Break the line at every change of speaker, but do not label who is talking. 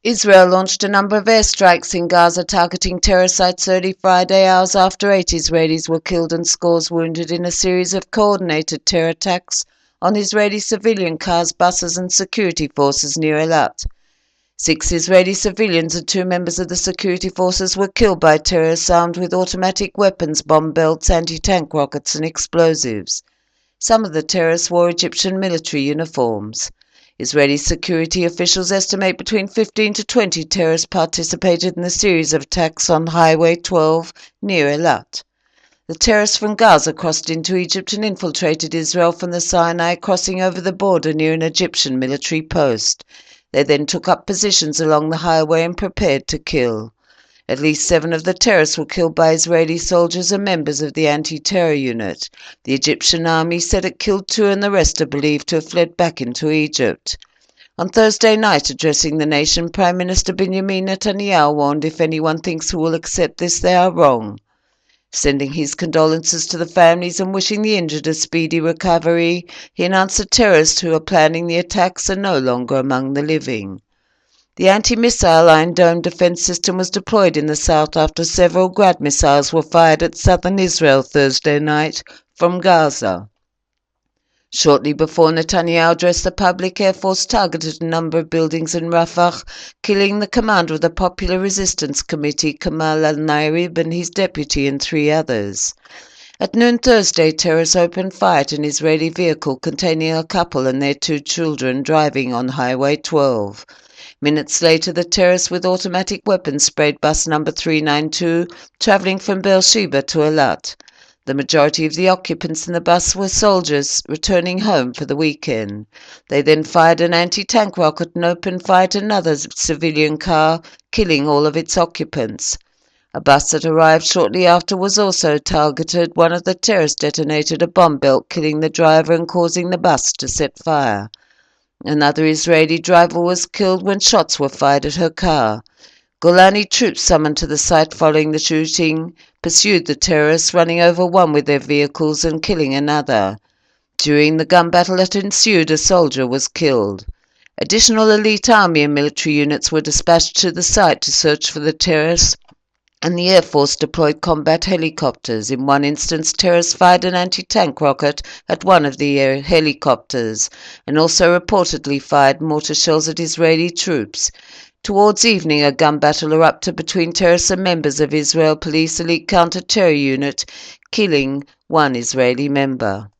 Israel launched a number of airstrikes in Gaza targeting terror sites early Friday, hours after 8 Israelis were killed and scores wounded in a series of coordinated terror attacks on Israeli civilian cars, buses and security forces near Eilat. 6 Israeli civilians and 2 members of the security forces were killed by terrorists armed with automatic weapons, bomb belts, anti-tank rockets and explosives. Some of the terrorists wore Egyptian military uniforms. Israeli security officials estimate between 15 to 20 terrorists participated in the series of attacks on Highway 12 near Eilat. The terrorists from Gaza crossed into Egypt and infiltrated Israel from the Sinai, crossing over the border near an Egyptian military post. They then took up positions along the highway and prepared to kill. At least 7 of the terrorists were killed by Israeli soldiers and members of the anti-terror unit. The Egyptian army said it killed 2 and the rest are believed to have fled back into Egypt. On Thursday night, addressing the nation, Prime Minister Benjamin Netanyahu warned if anyone thinks who will accept this, they are wrong. Sending his condolences to the families and wishing the injured a speedy recovery, he announced the terrorists who are planning the attacks are no longer among the living. The anti-missile Iron Dome defense system was deployed in the south after several Grad missiles were fired at southern Israel Thursday night from Gaza. Shortly before Netanyahu addressed the public, Air Force targeted a number of buildings in Rafah, killing the commander of the Popular Resistance Committee, Kamal al-Nairib, and his deputy and 3 others. At noon Thursday, terrorists opened fire at an Israeli vehicle containing a couple and their 2 children driving on Highway 12. Minutes later, the terrorists with automatic weapons sprayed bus number 392, travelling from Beersheba to Eilat. The majority of the occupants in the bus were soldiers returning home for the weekend. They then fired an anti-tank rocket and opened fire at another civilian car, killing all of its occupants. A bus that arrived shortly after was also targeted. One of the terrorists detonated a bomb belt, killing the driver and causing the bus to set fire. Another Israeli driver was killed when shots were fired at her car. Golani troops summoned to the site following the shooting pursued the terrorists, running over one with their vehicles and killing another. During the gun battle that ensued, a soldier was killed. Additional elite army and military units were dispatched to the site to search for the terrorists, and the Air Force deployed combat helicopters. In one instance, terrorists fired an anti-tank rocket at one of the helicopters and also reportedly fired mortar shells at Israeli troops. Towards evening, a gun battle erupted between terrorists and members of Israel Police Elite Counter-Terror Unit, killing 1 Israeli member.